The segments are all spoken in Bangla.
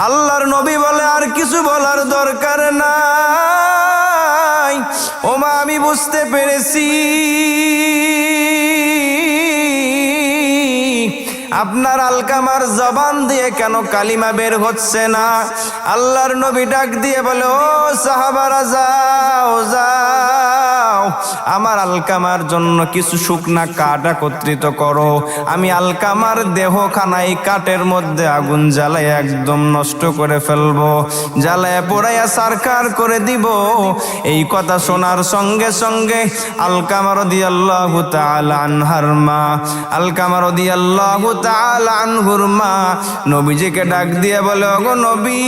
আল্লাহর নবী বলে আর কিছু বলার দরকার নাই, ও মা আমি বুঝতে পেরেছি আপনার আলকামার জবান দিয়ে কেন কালিমা বের হচ্ছে না। আল্লাহর নবী ডাক দিয়ে বলে, ও সাহাবারা যাও যাও, আমার আলকামার জন্য কিছু শুকনা কাঠ একত্রিত করো, আমি আলকামার দেহখানায় কাঠের মধ্যে আগুন জ্বালাই একদম নষ্ট করে ফেলবো, জ্বালায় পোড়াইয়া সারকার করে দিব। এই কথা শোনার সঙ্গে সঙ্গে আলকামা রাদিয়াল্লাহু তাআলা আনহার মা, আলকামা রাদিয়াল্লাহু তাআলা আনহুর মা নবীজিকে ডাক দিয়ে বলে, ওগো নবী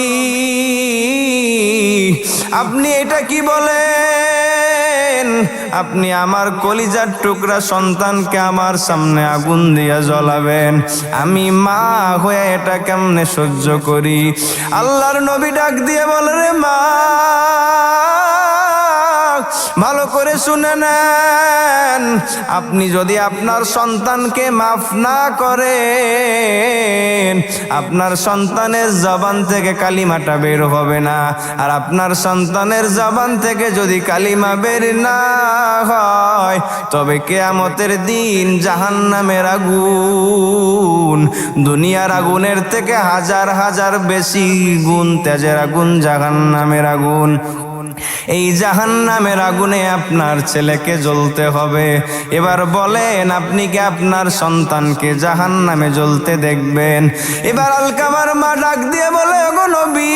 আপনি এটা কি বলেন? আপনি আমার কলিজার টুকরা সন্তানকে আমার সামনে আগুন দিয়ে জ্বলাবেন? আমি মা হয়ে এটা কেমনে সহ্য করি? আল্লাহর নবী ডাক দিয়ে বলে, রে মা ভালো করে শুনে নেন, আপনি যদি আপনার সন্তানকে মাফ না করেন আপনার সন্তানের জবান থেকে কালিমাটা বের হবে না, আর আপনার সন্তানের জবান থেকে যদি কালিমা বের না হয় তবে কিয়ামতের দিন জাহান্নামের আগুন দুনিয়ার আগুনের থেকে হাজার হাজার বেশি গুণ তেজের আগুন জাহান্নামের আগুন। এই জাহান্নামের আগুনে আপনার ছেলেকে জ্বলতে হবে। এবার বলেন আপনি কি আপনার সন্তানকে জাহান্নামে জ্বলতে দেখবেন? এবার আলকামার মা ডাক দিয়ে বলে, ওগো নবী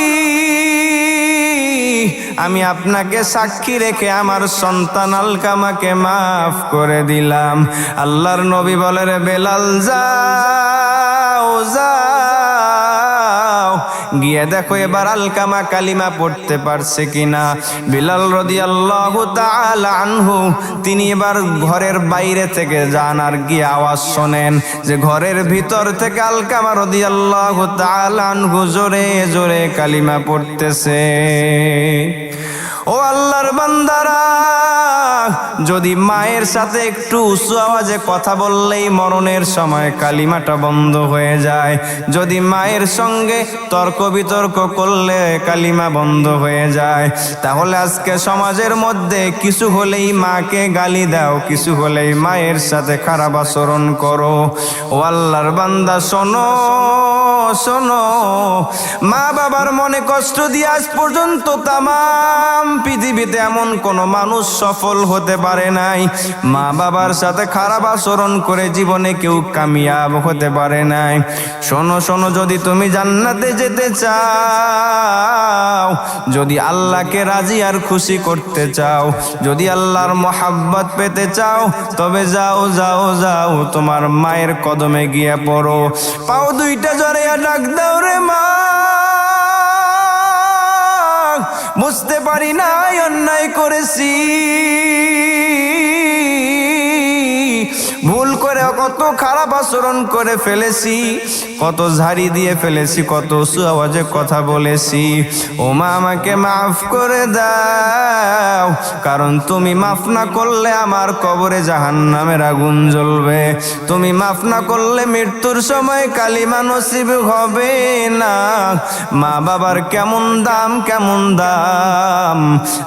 আমি আপনাকে সাক্ষী রেখে আমার সন্তান আলকামাকে মাফ করে দিলাম। আল্লাহর নবী বলে, রে বেলাল যাও যাও, গিয়ে দেখো এবার আলকামা কালিমা পড়তে পারছে কিনা। বিলাল রাদিয়াল্লাহু তাআলা আনহু তিনি এবার ঘরের বাইরে থেকে যান আর গিয়ে আওয়াজ শোনেন যে ঘরের ভিতর থেকে আলকামা রাদিয়াল্লাহু তাআলা আনহু জোরে জোরে কালিমা পড়তেছে। ও আল্লাহর বান্দারা, যদি মায়ের সাথে একটু উঁচু আওয়াজে কথা বললেই মরণের সময় কালিমাটা বন্ধ হয়ে যায়, যদি মায়ের সঙ্গে তর্ক বিতর্ক করলে কালিমা বন্ধ হয়ে যায়, তাহলে আজকে সমাজের মধ্যে কিছু হলেই মাকে গালি দাও, কিছু হলেই মায়ের সাথে খারাপ আচরণ করো। ও আল্লাহর বান্দা শোনো শোনো, মা বাবার মনে কষ্ট দিয়ে আজ পর্যন্ত তামাম পৃথিবীতে এমন কোন মানুষ সফল হতে পারে নাই, মা বাবার সাথে খারাপ আচরণ করে জীবনে কেউ কামিয়াব হতে পারে নাই। শোনো শোনো, যদি তুমি জান্নাতে যেতে চাও, যদি আল্লাহকে রাজি আর খুশি করতে চাও, যদি আল্লাহর মহাব্বত পেতে চাও, তবে যাও যাও যাও তোমার মায়ের কদমে গিয়ে পড়ো, পাও দুইটা জড়াইয়া ডাক দাও, রে মা বুঝতে পারি নাই অন্যায় করেছি, ভুল করে কত খারাপ আচরণ করে ফেলেছি, কত ঝাড়ি দিয়ে ফেলেছি, কত উঁচু আওয়াজে কথা বলেছি, ও মা আমাকে মাফ করে দাও, কারণ তুমি মাফ না করলে আমার কবরে জাহান্নামের আগুন জ্বলবে, তুমি মাফ না করলে মৃত্যুর সময় কালিমা নসিব হবে না। মা বাবার কেমন দাম কেমন দাম।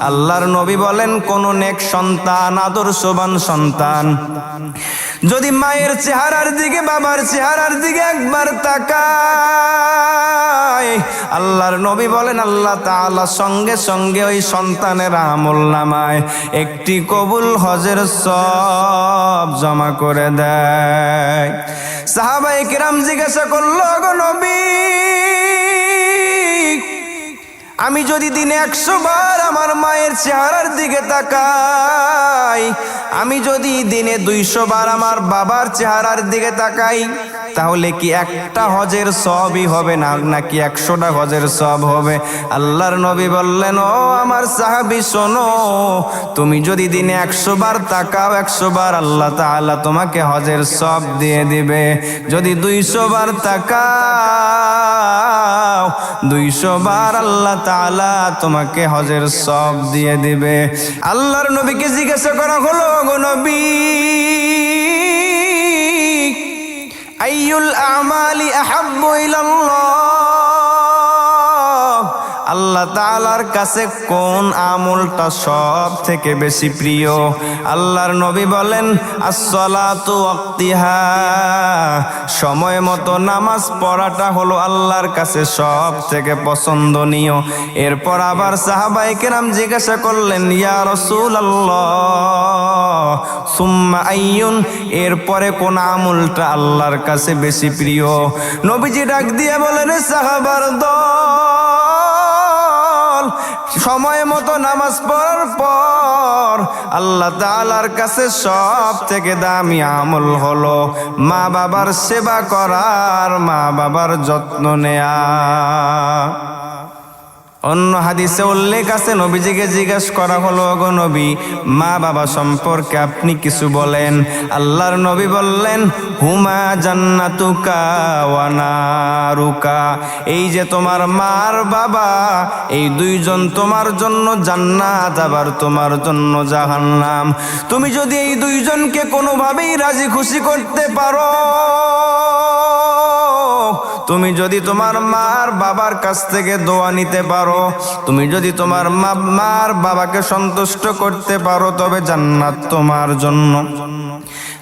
আল্লাহর নবী বলেন, কোন নেক সন্তান আদর্শবান সন্তান যদি মায়ের চেহারার দিকে বাবার চেহারার দিকে একবার তাকায়, আল্লাহর নবী বলেন আল্লাহ তাআলা সঙ্গে সঙ্গে ওই সন্তানের আমলনামায় একটি কবুল হজের সওয়াব জমা করে দেয়। সাহাবায়ে কিরাম জিজ্ঞাসা করলো, গো নবী আমি যদি দিনে 100 বার আমার মায়ের চেহারার দিকে তাকাই, আমি যদি দিনে 200 বার আমার বাবার চেহারার দিকে তাকাই, তাহলে কি একটা হজের সওয়াবই হবে না নাকি 100টা হজের সওয়াব হবে? আল্লাহর নবী বললেন, ও আমার সাহাবী শোনো, তুমি যদি দিনে 100 বার তাকাও, 100 বার আল্লাহ তাআলা তোমাকে হজের সওয়াব দিয়ে দিবে। যদি 200 বার তাকাও, 200 বার আল্লাহ তাআলা তোমাকে হজের সওয়াব দিয়ে দিবে। আল্লাহর নবীকে জিজ্ঞাসা করা হলো, গো নবী আইয়ুল আমালি আহাব্বু ইলাল্লাহ, আল্লাহ তাআলার কাছে কোন আমলটা সব থেকে বেশি প্রিয়? আল্লাহর নবী বলেন, আসসালাতু ওয়াক্তিহা, সময় মতো নামাজ পড়াটা হলো আল্লাহর কাছে সব থেকে পছন্দনীয়। এরপর আবার সাহাবায়ে কেরাম জিজ্ঞাসা করলেন, ইয়া রাসূলুল্লাহ সুম্মা আইয়ুন, এরপরে কোন আমলটা আল্লাহর কাছে বেশি প্রিয়? নবীজি ডাক দিয়ে বলেন, সাহাবার দল, সময় মতো নামাজ পড়ার পর আল্লাহ তাআলার কাছে সব থেকে দামি আমল হলো মা বাবার সেবা করার, মা বাবার যত্ন নেয়া। অন্য হাদিসে উল্লেখ আছে, নবীজিকে জিজ্ঞাসা করা হলো, ওগো নবী, মা বাবা সম্পর্কে আপনি কিছু বলেন। আল্লাহর নবী বললেন, হুমা জান্নাতুকা ওয়া নারুকা, এই যে তোমার মার বাবা, এই দুইজন তোমার জন্য জান্নাত, আবার তোমার জন্য জাহান্নাম। তুমি যদি এই দুইজনকে কোনোভাবেই রাজি খুশি করতে পারো, তুমি যদি তোমার মার বাবার কাছ থেকে দোয়া নিতে পারো, তুমি যদি তোমার মার বাবাকে সন্তুষ্ট করতে পারো, তবে জান্নাত তোমার জন্য।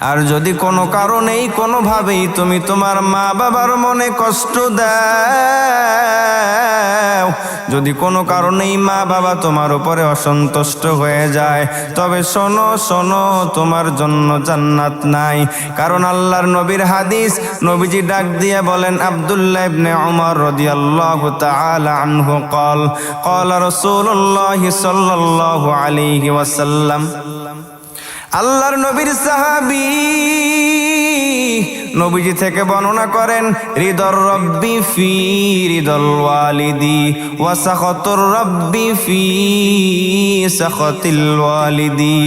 আর যদি কোনো কারণেই কোনোভাবেই তুমি তোমার মা বাবার মনে কষ্ট দাও, যদি কোনো কারণেই মা বাবা তোমার উপরে অসন্তুষ্ট হয়ে যায়, তবে শোনো শোনো, তোমার জন্য জান্নাত নাই। কারণ আল্লাহর নবীর হাদিস, নবীজি ডাক দিয়ে বলেন, আব্দুল্লাহ ইবনে উমর রাদিয়াল্লাহু তাআলা আনহু قال قال رسول الله صلى الله عليه وسلم, আল্লাহর নবীর সাহাবী নবীজি থেকে বর্ণনা করেন, রিদর রব্বি ফি রিদল ওয়ালিদি ওয়া সাখাতুর রব্বি ফি সাখাতিল ওয়ালিদি।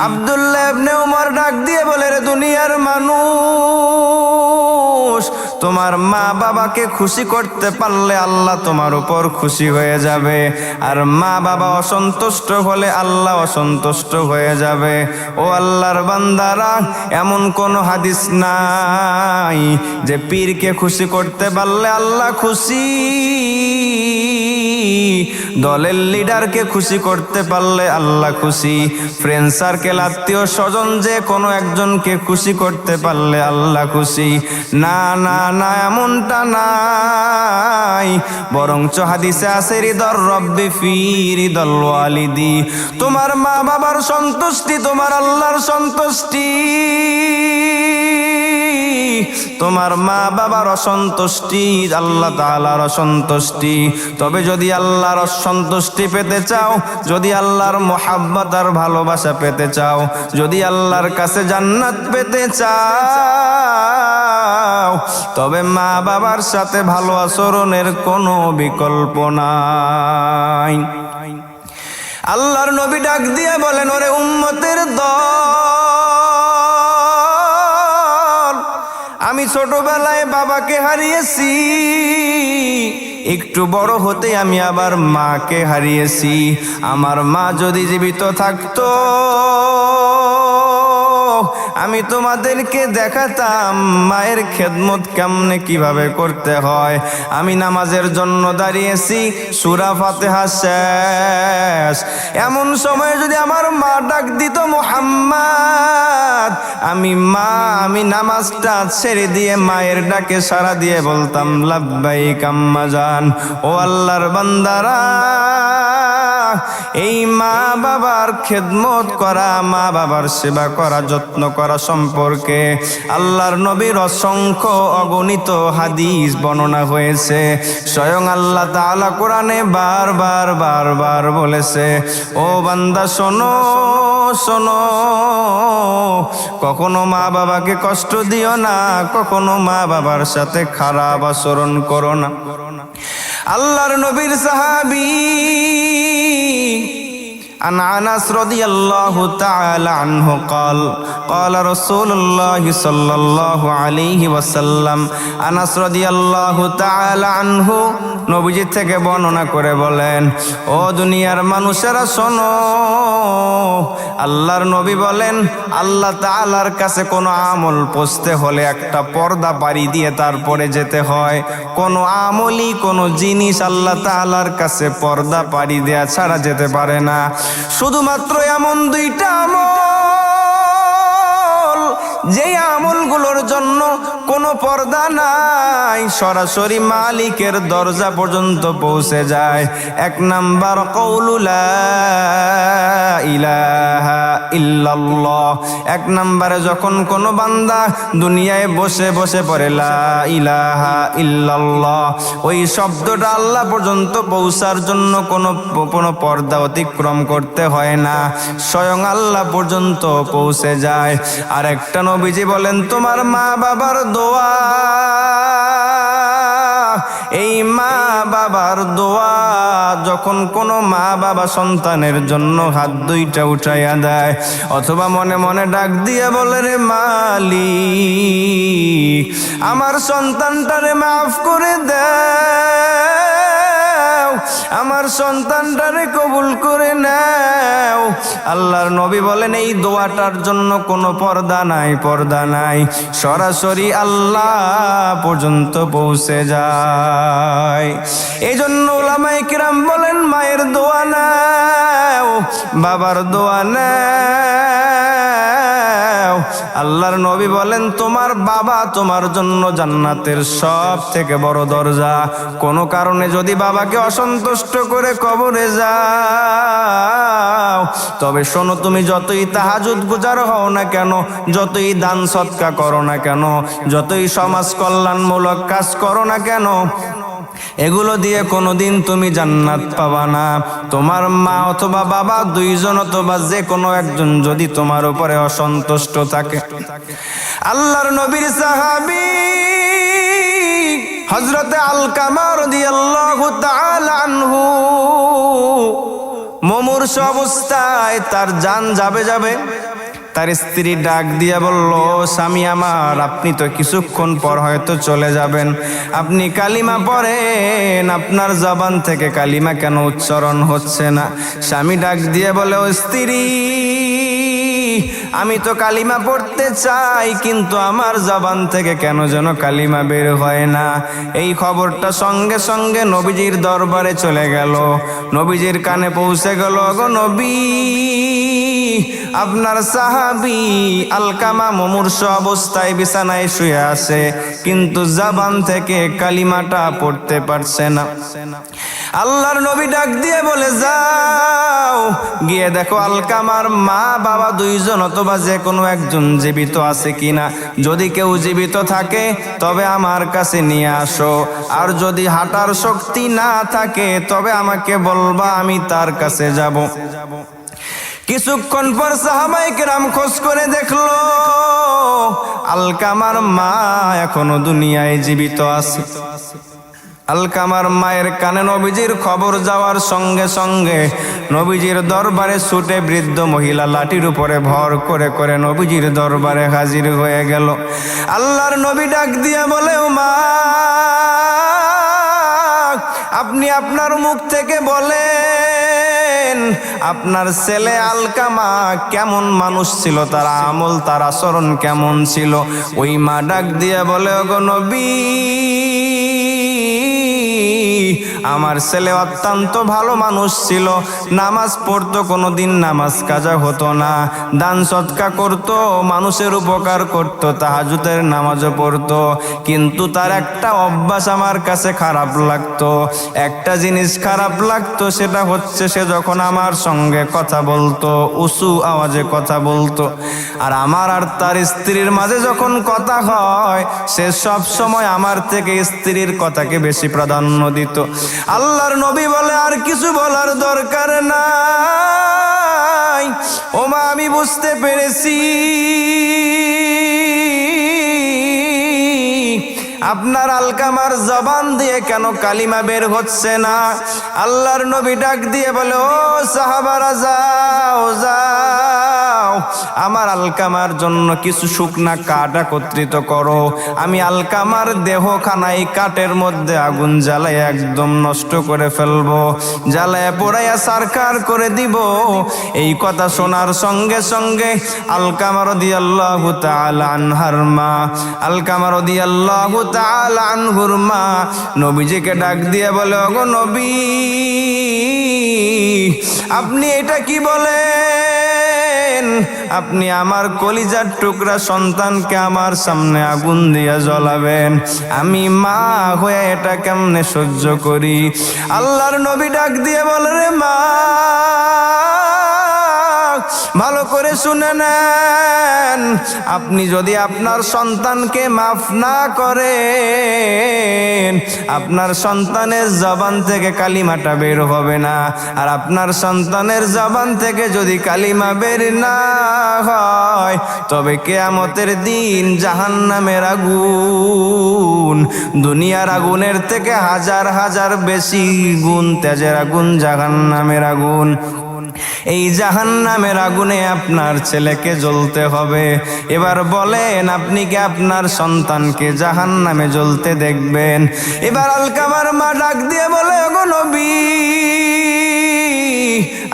আব্দুল্লাহ ইবনে উমর ডাক দিয়ে বলে, রে দুনিয়ার মানুষ, তোমার মা বাবাকে খুশি করতে পারলে আল্লাহ তোমার উপর খুশি হয়ে যাবে, আর মা বাবা অসন্তুষ্ট হলে আল্লাহ অসন্তুষ্ট হয়ে যাবে। ও আল্লাহর বান্দারা, এমন কোন হাদিস নাই যে পীরকে খুশি করতে পারলে আল্লাহ খুশি, দলের লিডারকে খুশি করতে পারলে আল্লাহ খুশি, ফ্রেন্ড সার্কেল আত্মীয় স্বজন যে কোনো একজনকে খুশি করতে পারলে আল্লাহ খুশি। না না না, এমনটা নাই। বরঞ্চ হাদিসে আছে, রিদর রব্বি ফি রিদল ওয়ালিদি, তোমার মা বাবার সন্তুষ্টি তোমার আল্লাহর সন্তুষ্টি, তোমার মা বাবার অসন্তুষ্টি আল্লাহ তাআলার অসন্তুষ্টি। তবে যদি আল্লাহর সন্তুষ্টি পেতে চাও, যদি আল্লাহর মোহাব্বত আর ভালোবাসা পেতে চাও, যদি আল্লাহর কাছে জান্নাত পেতে চাও, তবে মা বাবার সাথে ভালো আচরণের কোনো বিকল্প নাই। আল্লাহর নবী ডাক দিয়ে বলেন, ওরে উম্মতের দল, আমি ছোটবেলায় বাবাকে হারিয়েছি, একটু বড় হতে আমি আবার মাকে হারিয়েছি। আমার মা যদি জীবিত থাকতো, আমি তোমাদেরকে দেখাতাম মায়ের খেদমত কেমনে কিভাবে করতে হয়। আমি নামাজের জন্য দাঁড়িয়েছি, সূরা ফাতিহা শেষ, এমন সময় যদি আমার মা ডাক দিত মুহাম্মদ, আমি নামাজটা ছেড়ে দিয়ে মায়ের ডাকে সাড়া দিয়ে বলতাম, লাব্বাইক আম্মা জান। ও আল্লাহর বান্দারা, এই মা বাবার খেদমত করা, মা বাবার সেবা করা, যত্ন করা সম্পর্কে আল্লাহর নবীর অসংখ্য অগণিত হাদিস বর্ণনা হয়েছে। স্বয়ং আল্লাহ তাআলা কোরআনে বারবার বারবার বলেছে, ও বান্দা শোনো শোনো, কখনো মা বাবাকে কষ্ট দিও না, কখনো মা বাবার সাথে খারাপ আচরণ করো না। আল্লাহর নবীর সাহাবী عن أنس رضي الله تعالى عنه قال قال رسول الله صلى الله عليه وسلم আনাস রাদিয়াল্লাহু তাআলা আনহু নবীজি থেকে বর্ণনা করে বলেন, ও দুনিয়ার মানুষেরা শোনো, আল্লাহর নবী বলেন আল্লাহ তাআলার কাছে কোনো আমল পৌঁছতে হলে একটা পর্দা পাড়ি দিয়ে তারপরে যেতে হয়। কোনো আমলই কোনো জিনিস আল্লাহ তাআলার কাছে পর্দা পাড়ি দেয়া ছাড়া যেতে পারে না। শুধুমাত্র এমন দুইটা আমল, যেই আমলগুলোর জন্য কোনো পর্দা নাই, সরাসরি মালিকের দরজা পর্যন্ত পৌঁছে যায়। এক নাম্বার কওলু লা ইলাহা ইল্লাল্লাহ। এক নাম্বারে যখন কোনো বান্দা দুনিয়ায় বসে বসে পড়ে লা ইলাহা ইল্লাল্লাহ, ওই শব্দটা আল্লাহ পর্যন্ত পৌঁছার জন্য কোনো পর্দা অতিক্রম করতে হয় না, স্বয়ং আল্লাহ পর্যন্ত পৌঁছে যায়। আর একটা নবীজি বলেন, তোমার মা বাবার দোয়া, এই মা বাবার দোয়া যখন কোনো মা বাবা সন্তানের জন্য হাত দুইটা উঠাইয়া দেয়, অথবা মনে মনে ডাক দিয়ে বলে, রে মালিক আমার সন্তানটারে মাফ করে দাও, আমার সন্তানটারে কবুল করে নাও। আল্লাহর নবী বলেন এই দোয়াটার জন্য কোনো পর্দা নাই, পর্দা নাই, সরাসরি আল্লাহ পর্যন্ত পৌঁছে যায়। এই জন্য উলামায়ে কিরাম বলেন মায়ের দোয়া নাও, বাবার দোয়া নাও। আল্লাহর নবী বলেন তোমার বাবা তোমার জন্য জান্নাতের সব থেকে বড় দরজা। কোনো কারণে যদি বাবাকে অসন্তুষ্ট করে কবরে যাও, তবে শোনো, তুমি যতই তাহাজ্জুদ গুজার হও না কেন, যতই দান সদকা করো না কেন, যতই সমাজ কল্যাণমূলক কাজ করো না কেন, এগুলো দিয়ে কোনোদিন তুমি জান্নাত পাবা না। তোমার মা অথবা বাবা দুইজন অথবা যে কোনো একজন যদি তোমার উপরে অসন্তুষ্ট থাকে। আল্লাহর নবীর সাহাবী হযরতে আলকামা রাদিয়াল্লাহু তাআলা আনহু মুমূর্ষ অবস্থায়, তার জান যাবে, তার স্ত্রী ডাক দিয়া বলল, স্বামী আমার, আপনি তো কিছুক্ষণ পর হয়তো চলে যাবেন, আপনি কালিমা পড়েন, আপনার জবান থেকে কালিমা কেন উচ্চারণ হচ্ছে না? স্বামী ডাক দিয়ে বলে, ও স্ত্রী, আমি তো কালিমা পড়তে চাই, কিন্তু আমার জবান থেকে কেন যেন কালিমা বের হয় না। এই খবরটা সঙ্গে সঙ্গে নবীজির দরবারে চলে গেল, নবীজির কানে পৌঁছে গেল, গো নবী, আপনার সাহাবী আলকামা মুমূর্ষ অবস্থায় বিছানায় শুয়ে আছে, কিন্তু জবান থেকে কালিমাটা পড়তে পারছে না। আল্লাহর নবী ডাক দিয়ে বলে, যাও গিয়ে দেখো আলকামার মা বাবা দুইজন অথবা যে কোনো একজন জীবিত আছে কিনা। যদি কেউ জীবিত থাকে তবে আমার কাছে নিয়ে আসো, আর যদি হাঁটার শক্তি না থাকে তবে আমাকে বলবা, আমি তার কাছে যাব। কিছুক্ষণ পর সাহাবায়ে কেরাম খোঁজ করে দেখলো আলকামার মা এখনো দুনিয়ায় জীবিত আছে। আলকামার মায়ের কানে নবীজির খবর যাওয়ার সঙ্গে সঙ্গে নবীজির দরবারে ছুটে বৃদ্ধ মহিলা লাঠির উপরে ভর করে করে নবীজির দরবারে হাজির হয়ে গেল। আল্লাহর নবী ডাক দিয়ে বলে, ও মা, আপনি আপনার মুখ থেকে বলেন আপনার ছেলে আলকামা কেমন মানুষ ছিল, তার আমল তার আচরণ কেমন ছিল। ওই মা ডাক দিয়ে বলে, ওগো নবী, আমার ছেলে অত্যন্ত ভালো মানুষ ছিল, নামাজ পড়তো, কোনোদিন নামাজ কাজা হতো না, দান সদকা করতো, মানুষের উপকার করতো, তাহাজ্জুদের নামাজও পড়তো, কিন্তু তার একটা অভ্যাস আমার কাছে খারাপ লাগতো। একটা জিনিস খারাপ লাগতো, সেটা হচ্ছে সে যখন আমার সঙ্গে কথা বলতো উঁচু আওয়াজে কথা বলতো, আর আমার আর তার স্ত্রীর মাঝে যখন কথা হয় সে সব সময় আমার থেকে স্ত্রীর কথাকে বেশি প্রাধান্য দিত। আল্লাহর নবী বলে, আর কিছু বলার দরকার নাই, ও মা, আমি বুঝতে পেরেছি আপনার আলকামার জবান দিয়ে কেন কালিমা বের হচ্ছে না? আল্লাহর নবী ডাক দিয়ে বলে, ও সাহাবারা যাও যাও, আমার আলকামার জন্য কিছু শুকনা কাঠ একত্রিত করো, আমি আলকামার দেহখানায় কাঠের মধ্যে আগুন জ্বালাই একদম নষ্ট করে ফেলবো, জ্বালায় পোড়াইয়া সারকার করে দিব। এই কথা শোনার সঙ্গে সঙ্গে আলকামা রাদিয়াল্লাহু তাআলা আনহার মা, আলকামা রাদিয়াল্লাহু তাআলা আনহুর মা নবীজিকে ডাক দিয়ে বলে, ওগো নবী, আপনি এটা কি বলেন? আপনি আমার কলিজার টুকরা সন্তানকে আমার সামনে আগুন দিয়ে জ্বলাবেন? আমি মা হয়ে এটা কেমনে সহ্য করি? আল্লাহর নবী ডাক দিয়ে বলে, রে মা, ভালো করে শুনে নেন, আপনি যদি আপনার সন্তানকে মাফ না করেন, আপনার সন্তানের জবান থেকে কালিমাটা বের হবে না। আর আপনার সন্তানের জবান থেকে যদি কালিমা বের না হয়, তবে কিয়ামতের দিন জাহান্নামের আগুন দুনিয়ার আগুনের থেকে হাজার হাজার বেশি গুণ তেজের আগুন জাহান্নামের আগুন। এই জাহান্নামের আগুনে আপনার ছেলেকে জ্বলতে হবে। এবার বলেন, আপনি কি আপনার সন্তানকে জাহান্নামে জ্বলতে দেখবেন? এবার আলকামার মা ডাক দিয়ে বলে, ওগো নবী,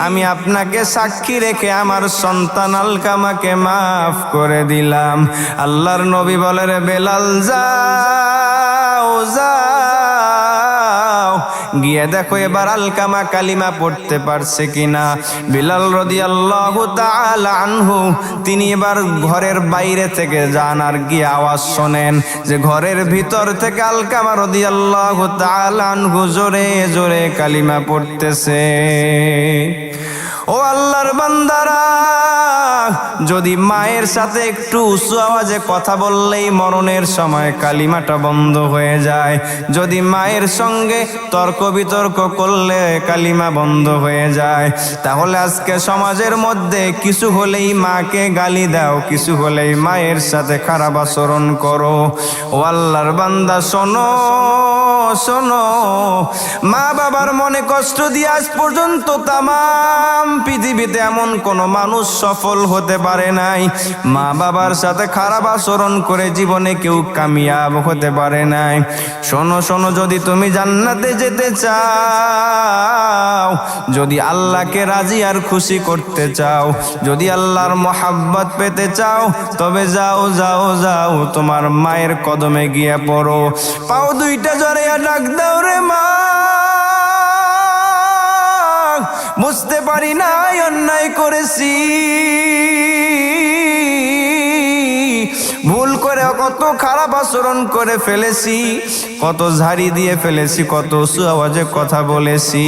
আমি আপনাকে সাক্ষী রেখে আমার সন্তান আলকামাকে মাফ করে দিলাম। আল্লাহর নবী বলে, রে বেলাল, যাও যাও, গিয়ে দেখো এবার আলকামা কালিমা পড়তে পারছে কিনা। বিলাল রাদিয়াল্লাহু তাআলা আনহু তিনি এবার ঘরের বাইরে থেকে যান আর গিয়ে আওয়াজ শোনেন যে ঘরের ভিতর থেকে আলকামা রাদিয়াল্লাহু তাআলা আনহু জোরে জোরে কালিমা পড়তেছে। ও আল্লাহর বান্দারা, যদি মায়ের সাথে একটু উঁচু আওয়াজে কথা বললেই মরণের সময় কালিমাটা বন্ধ হয়ে যায়, যদি মায়ের সঙ্গে তর্ক বিতর্ক করলে কালিমা বন্ধ হয়ে যায়, তাহলে আজকে সমাজের মধ্যে কিছু হলেই মাকে গালি দাও, কিছু হলেই মায়ের সাথে খারাপ আচরণ করো। ও আল্লাহর বান্দা, শোনো শোনো, মা বাবার মনে কষ্ট দিয়ে আজ পর্যন্ত তামাম পৃথিবীতে এমন কোন মানুষ সফল হতে পারে নাই। মা বাবার সাথে খারাপ আচরণ করে জীবনে কেউ কামিয়াব হতে পারে নাই। শোনো শোনো, যদি তুমি জান্নাতে যেতে চাও, যদি আল্লাহকে রাজি আর খুশি করতে চাও, যদি আল্লাহর মহাব্বত পেতে চাও, তবে যাও যাও যাও, তোমার মায়ের কদমে গিয়ে পড়ো, পাও দুইটা জড়াইয়া ডাক দাও, রে মা, বুঝতে পারি নাই অন্যায় করেছি, ভুল করে কত খারাপ আচরণ করে ফেলেছি, কত ঝাড়ি দিয়ে ফেলেছি, কত উঁচু আওয়াজে কথা বলেছি।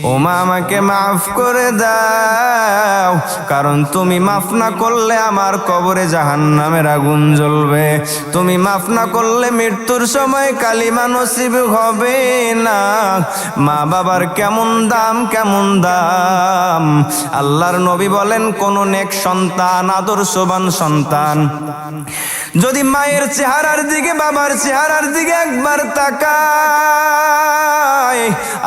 ও মা, আমাকে মাফ করে দাও, কারণ তুমি মাফ না করলে আমার কবরে জাহান্নামের আগুন জ্বলবে, তুমি মাফ না করলে মৃত্যুর সময় কালিমা নসিব হবে না। মা বাবার কেমন দাম, কেমন দাম। আল্লাহর নবী বলেন, কোন নেক সন্তান, আদর্শবান সন্তান যদি মায়ের চেহারার দিকে, বাবার চেহারার দিকে একবার তাকায়,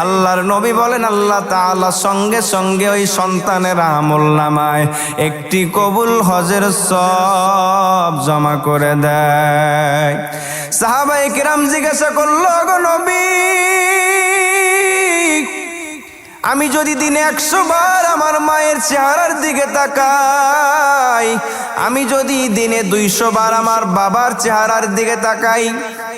আল্লাহর নবী বলেন আল্লাহ তাআলা সঙ্গে সঙ্গে ওই সন্তানের আমলনামায় একটি কবুল হজের সওয়াব জমা করে দেয়। সাহাবায়ে কিরাম জিজ্ঞাসা করলো, গো নবী, আমি যদি দিনে 100 বার আমার মায়ের চেহারার দিকে তাকাই, আমি যদি দিনে 200 বার আমার বাবার চেহারার দিকে তাকাই,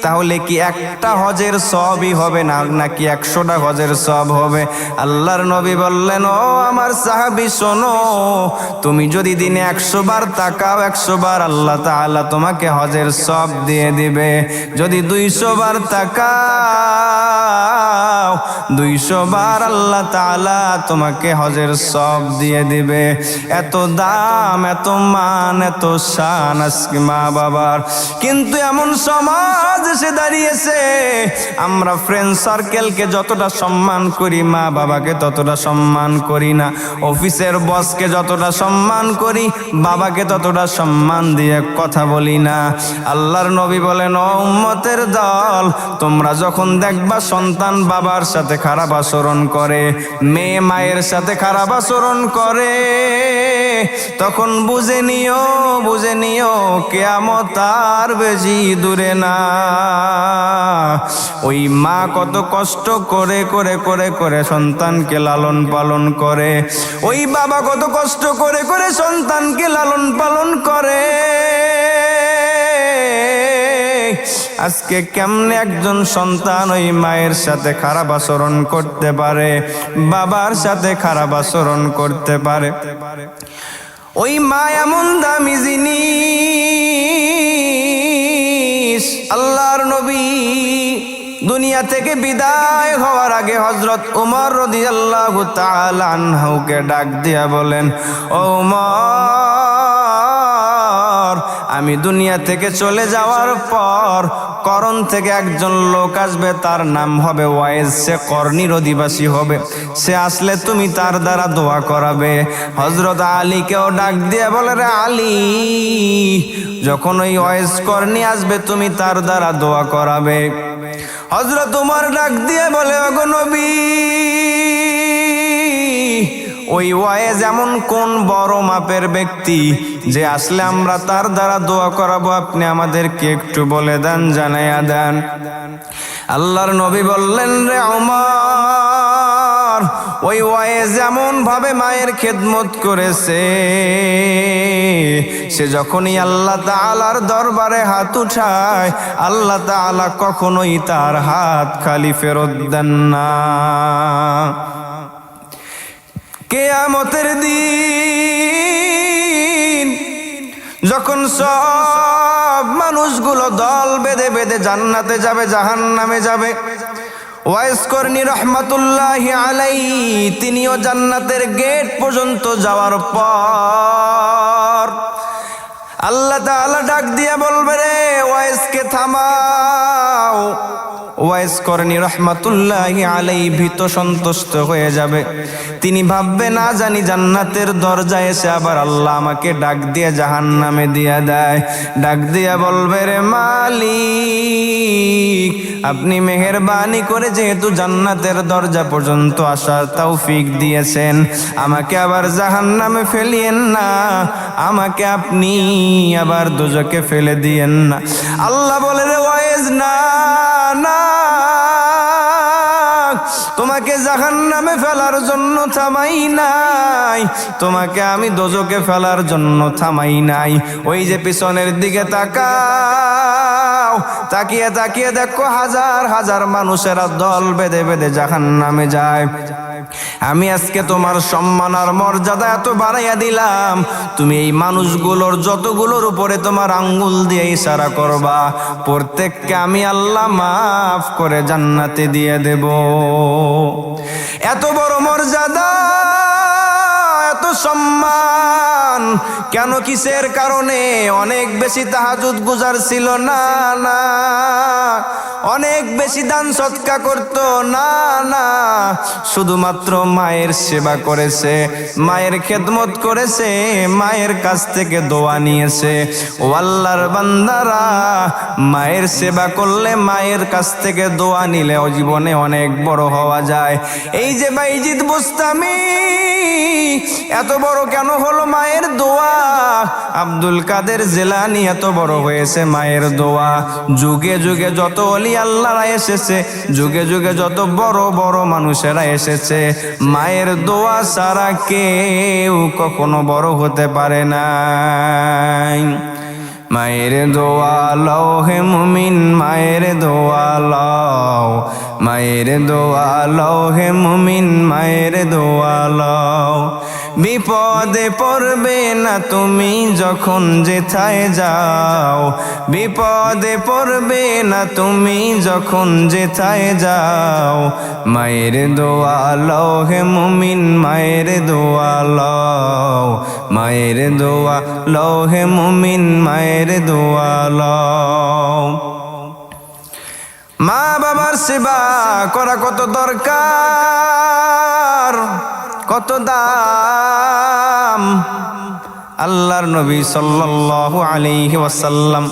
তাহলে কি একটা হজের সওয়াবই হবে না, নাকি 100টা হজের সওয়াব হবে? আল্লাহর নবী বললেন, ও আমার সাহাবী, শোনো, তুমি যদি দিনে 100 বার তাকাও, 100 বার আল্লাহ তাআলা তোমাকে হজের সওয়াব দিয়ে দিবে। যদি 200 বার তাকাও, দাও 200 বার আল্লাহ তাআলা তোমাকে হজের সওয়াব দিয়ে দিবে। এত দাম, এত মান, এত শান আজকে মা বাবার। কিন্তু এমন সমাজ এসে দাঁড়িয়েছে, আমরা ফ্রেন্ড সার্কেলকে যতটা সম্মান করি মা বাবাকে ততটা সম্মান করি না। অফিসের বসকে যতটা সম্মান করি বাবাকে ততটা সম্মান দিয়ে কথা বলি না। আল্লাহর নবী বলেন, ও উম্মতের দল, তোমরা যখন দেখবা সন্তান বাবার সাথে খারাপ আচরণ করে, মেয়ে মায়ের সাথে খারাপ আচরণ করে, তখন বুঝে নিও কিয়ামত আর বেশি দূরে না। ওই মা কত কষ্ট করে করে করে করে সন্তানকে লালন পালন করে, ওই বাবা কত কষ্ট করে করে সন্তানকে লালন পালন করে। আজকে কেমনে একজন সন্তান ওই মায়ের সাথে খারাপ আচরণ করতে পারে, বাবার সাথে খারাপ আচরণ করতে পারে? ওই মা এমন দামি জিনিস। আল্লাহর নবী দুনিয়া থেকে বিদায় হওয়ার আগে হযরত ওমর রাদিয়াল্লাহু তাআলা আনহুকে ডাক দিয়া বলেন, ও ওমর, আমি দুনিয়া থেকে চলে যাওয়ার পর করণ থেকে একজন লোক আসবে, তার নাম হবে ওয়াইজ। সে করণীর অধিবাসী হবে। সে আসলে তুমি তার দ্বারা দোয়া করাবে। হযরত আলীকেও ডাক দিয়ে বলে, রে আলী, যখন ওই ওয়াইজ করণী আসবে তুমি তার দ্বারা দোয়া করাবে। হযরত ওমর ডাক দিয়ে বলে, ওগো নবী, ওই ওয়াইজ এমন কোন বড় মাপের ব্যক্তি যে আসলে আমরা তার দ্বারা দোয়া করাবো? আপনি আমাদেরকে একটু বলে দেন, জানাইয়া দেন। আল্লাহর নবী বললেন, রে ওমর, ওই ওয়াইজ এমন ভাবে মায়ের খেদমত করেছে, সে যখনই আল্লাহ তাআলার দরবারে হাত উঠায় আল্লাহ তাআলা কখনোই তার হাত খালি ফেরত দেন না। কিয়ামতের দিন যখন সব মানুষগুলো দল বেঁধে বেঁধে জান্নাতে যাবে, জাহান্নামে যাবে, ওয়াইজ করণী রহমাতুল্লাহি আলাইহি তিনিও জান্নাতের গেট পর্যন্ত যাওয়ার পর আল্লাহ তাআলা ডাক দিয়ে বলবে, রে ওয়াইজকে থামাও। ওয়াইজ করণী রহমাতুল্লাহি আলাইহি ভীত সন্তুষ্ট হয়ে যাবে। তিনি ভাববে, না জানি জান্নাতের দরজায় এসে আবার আল্লাহ আমাকে ডাক দিয়ে জাহান্নামে দিয়ে দেয়। ডাক দিয়ে বলবে, রে মালিক, আপনি মেহেরবানি করে যেহেতু জান্নাতের দরজা পর্যন্ত আসার তৌফিক দিয়েছেন, আমাকে আবার জাহান্নামে ফেলিয়েন না, আমাকে আপনি আবার দোজখে ফেলে দিয়েন না। আল্লাহ বলে, রে ওয়াইজ, না না, তোমাকে জাহান্নামে ফেলার জন্য থামাই নাই, তোমাকে আমি দোজখে ফেলার জন্য থামাই নাই। ওই যে পিছনের দিকে তাকাও, তাকিয়ে তাকিয়ে দেখো হাজার হাজার মানুষেরা দল বেঁধে বেঁধে জাহান্নামে যায়। আমি আজকে তোমার সম্মান আর মর্যাদা এত বাড়াইয়া দিলাম, তুমি এই মানুষগুলোর যতগুলোর উপরে তোমার আঙ্গুল দিয়ে ইশারা করবা, প্রত্যেককে আমি আল্লাহ মাফ করে জান্নাতে দিয়ে দেব। এত বড় মর্যাদা, এত সম্মান কেন? কিসের কারণে? অনেক বেশি তাহাজ্জুদ গুজার ছিল না, না। অনেক বেশি দান সদকা করত না, না। শুধুমাত্র মায়ের সেবা করেছে, মায়ের খেদমত করেছে, মায়ের কাছ থেকে দোয়া নিয়েছে। ও আল্লাহর বান্দারা, মায়ের সেবা করলে, মায়ের কাছ থেকে দোয়া নিলে ও জীবনে অনেক বড় হওয়া যায়। এই যে বাইজিদ বুস্তামি এত বড় কেন হলো? মায়ের দোয়া। আব্দুল কাদের জিলানী এত বড় হয়েছে মায়ের দোয়া। যুগে যুগে যত ওলি আল্লাহরা এসেছে, যুগে যুগে যত বড় বড় মানুষেরা এসেছে, মায়ের দোয়া ছাড়া কেউ কখনো বড় হতে পারে নাই। মায়ের দোয়া লও হে মুমিন, মায়ের দোয়া লও, মায়ের দোয়া লও হে মুমিন, মায়ের দোয়া লও। বিপদে পড়বে না তুমি যখন যেথায় যাও, বিপদে পড়বে না তুমি যখন যেথায় যাও। মায়ের দোয়া লও হে মুমিন, মায়ের দোয়া লও, মায়ের দোয়া লও হে মুমিন, মায়ের দোয়া লও। মা বাবার সেবা করা কত দরকার, কত দাম। আল্লাহর নবী সাল্লাল্লাহু আলাইহি ওয়াসাল্লাম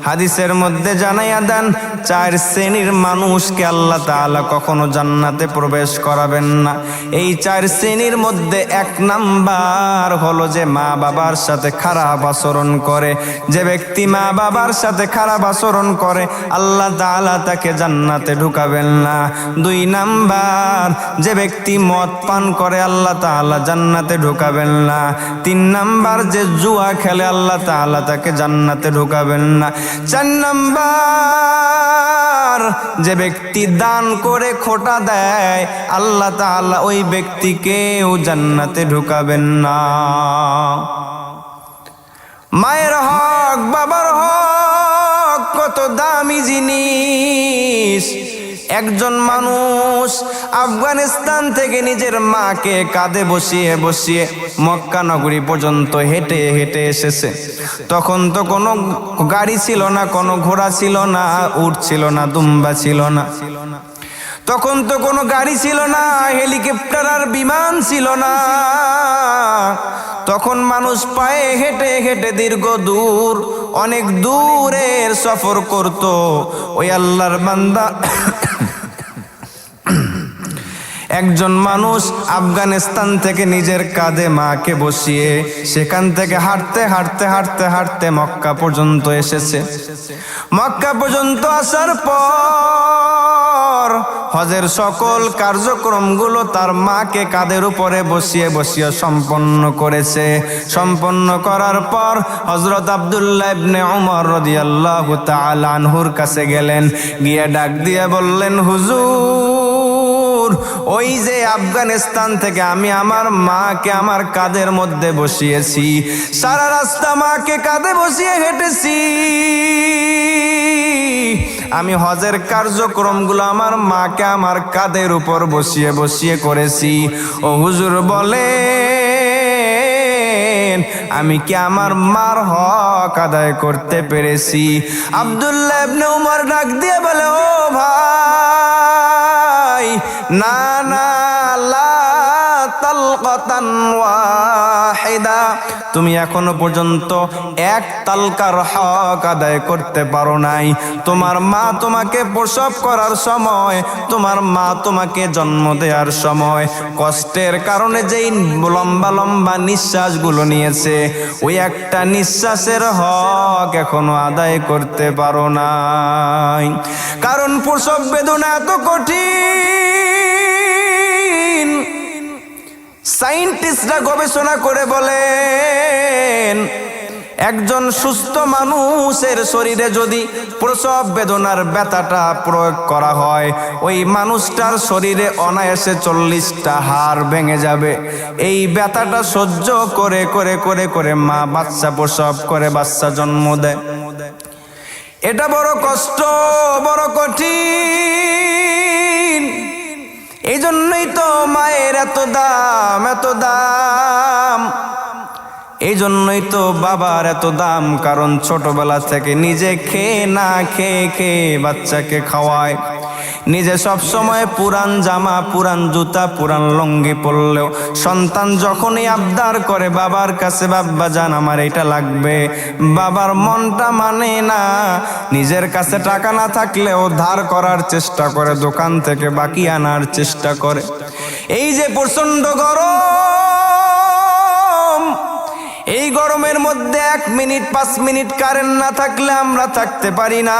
হাদিসের মধ্যে জানাইয়া দেন, 4 শ্রেণীর মানুষকে আল্লাহ তাআলা কখনো জান্নাতে প্রবেশ করাবেন না। এই 4 শ্রেণীর মধ্যে 1 নাম্বার হলো যে মা বাবার সাথে খারাপ আচরণ করে। যে ব্যক্তি মা বাবার সাথে খারাপ আচরণ করে আল্লাহ তাআলা তাকে জান্নাতে ঢুকাবেন না। 2 নাম্বার, যে ব্যক্তি মদ পান করে আল্লাহ তাআলা জান্নাতে ঢুকাবেন না। 3 নাম্বার, যে জুয়া খেলে আল্লাহ তাআলা তাকে জান্নাতে ঢুকাবেন না। 4 নাম্বার, যে ব্যক্তি দান করে খোটা দেয় আল্লাহ তাআলা ওই ব্যক্তিকেও জান্নাতে ঢুকাবেন না। মায়ের হক, বাবার হক কত দামি জিনিস। একজন মানুষ আফগানিস্তান থেকে নিজের মাকে কাঁধে বসিয়ে বসিয়ে মক্কা নগরী পর্যন্ত হেঁটে হেঁটে এসেছে। তখন তো কোনো গাড়ি ছিল না, কোনো ঘোড়া ছিল না, উট ছিল না, দুম্বা ছিল না। তখন তো কোনো গাড়ি ছিল না, হেলিকপ্টার আর বিমান ছিল না। তখন মানুষ পায়ে হেঁটে হেঁটে দীর্ঘ দূর, অনেক দূরের সফর করত। ওই আল্লাহর বান্দা একজন মানুষ আফগানিস্তান থেকে নিজের কাঁধে মাকে বসিয়ে সেখান থেকে হাঁটতে হাঁটতে হাঁটতে হাঁটতে মক্কা পর্যন্ত এসেছে। মক্কা পর্যন্ত আসার পর হজের সকল কার্যক্রমগুলো তার মাকে কাঁধের উপরে বসিয়ে বসিয়ে সম্পন্ন করেছে। সম্পন্ন করার পর হযরত আব্দুল্লাহ ইবনে উমর রাদিয়াল্লাহু তাআলা আনহুর কাছে গেলেন, গিয়ে ডাক দিয়ে বললেন, হুজুর, ওই যে আফগানিস্তান থেকে আমি আমার মাকে আমার কাঁধের মধ্যে বসিয়েছি, সারা রাস্তা মাকে কাঁধে বসিয়ে হেঁটেছি। আমি হজের কার্যক্রমগুলো আমার মাকে আমার কাঁধের উপর বসিয়ে বসিয়ে করেছি। ও হুজুর বলেন, আমি কি আমার মার হক আদায় করতে পেরেছি? আব্দুল্লাহ ইবনে উমর ডাক দিয়ে বলে, ও ভাই, না না, লা তালকাতান ওয়াহিদা, তুমি এখনো পর্যন্ত 1 তালকার হক আদায় করতে পারো নাই। তোমার মা তোমাকে প্রসব করার সময়, তোমার মা তোমাকে জন্ম দেওয়ার সময় কষ্টের কারণে যেই লম্বা লম্বা নিঃশ্বাসগুলো নিয়েছে, ওই একটা নিঃশ্বাসের হক এখনো আদায় করতে পারো নাই। কারণ প্রসব বেদনা এত কঠিন। সায়েন্টিস্টরা গবেষণা করে বলেন, একজন সুস্থ মানুষের শরীরে যদি প্রসব বেদনার ব্যথাটা প্রয়োগ করা হয়, ওই মানুষটার শরীরে অনায়াসে 40টা হাড় ভেঙে যাবে। এই ব্যথাটা সহ্য করে করে করে করে মা বাচ্চা প্রসব করে, বাচ্চা জন্ম দেয়। এটা বড় কষ্ট, বড় কঠিন। এই জন্যই তো মায়ের এত দাম, এত দাম। এই জন্যই তো বাবার এত দাম, কারণ ছোটবেলা থেকে নিজে খেয়ে না খেয়ে খেয়ে বাচ্চাকে খাওয়ায়। নিজে সব সময় পুরান জামা, পুরান জুতা, পুরান লুঙ্গি পরলেও সন্তান যখনই আবদার করে বাবার কাছে, বাবা জান আমার এটা লাগবে, বাবার মনটা মানে না। নিজের কাছে টাকা না থাকলেও ধার করার চেষ্টা করে, দোকান থেকে বাকি আনার চেষ্টা করে। এই যে প্রচন্ড গরম, এই গরমের মধ্যে 1 মিনিট 5 মিনিট কারেন্ট না থাকলে আমরা থাকতে পারি না।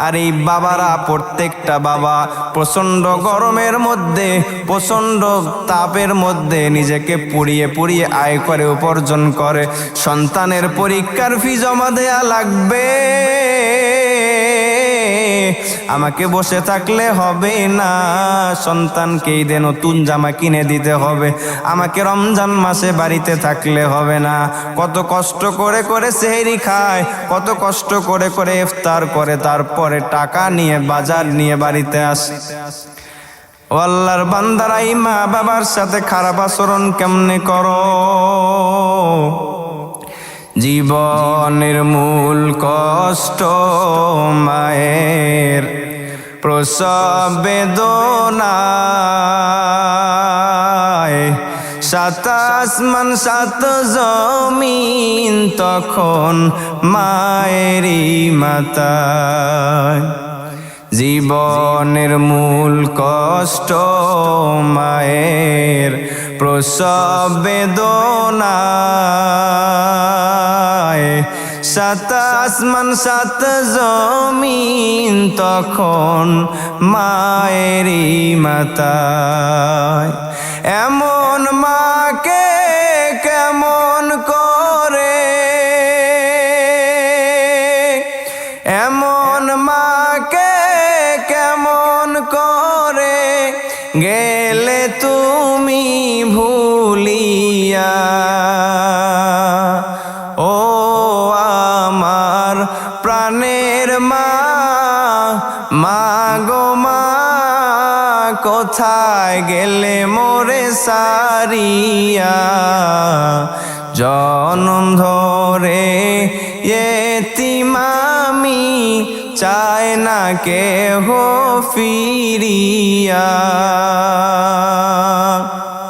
আর এই বাবারা, প্রত্যেকটা বাবা প্রচন্ড গরমের মধ্যে, প্রচন্ড তাপের মধ্যে নিজেকে পুড়িয়ে পুড়িয়ে আয় করে, উপার্জন করে। সন্তানের পরীক্ষার ফি জমা দেয়া লাগবে, আমাকে বসে থাকলে হবে না, সন্তানকে ঈদে নতুন জামা কিনে দিতে হবে, আমাকে রমজান মাসে বাড়িতে থাকলে হবে না। কত কষ্ট করে করে সেহরি খায়, কত কষ্ট করে করে ইফতার করে, তারপরে টাকা নিয়ে বাজার নিয়ে বাড়িতে আসে। ও আল্লাহর বান্দারা, এই মা বাবার সাথে খারাপ আচরণ কেমনে করো? জীবনের মূল কষ্ট মায়ের প্রসব বেদনায়, সাত আসমান সাত জমিন তখন মায়েরই মাথায়। জীবনের মূল কষ্ট মায়ের প্রসব বেদনায়, সাত আসমান সাত জমিন তখন মায়েরই মাথায়। এমন মাকে কেমন করে, এমন মাকে কেমন করে গেলে তুমি ভুলিয়া। ও আমার প্রাণের মা, মা গো মা, কোথায় গেলে মোরে সারিয়া? জনম ধরে এতিম আমি, চায় না কেহ ফিরিয়া।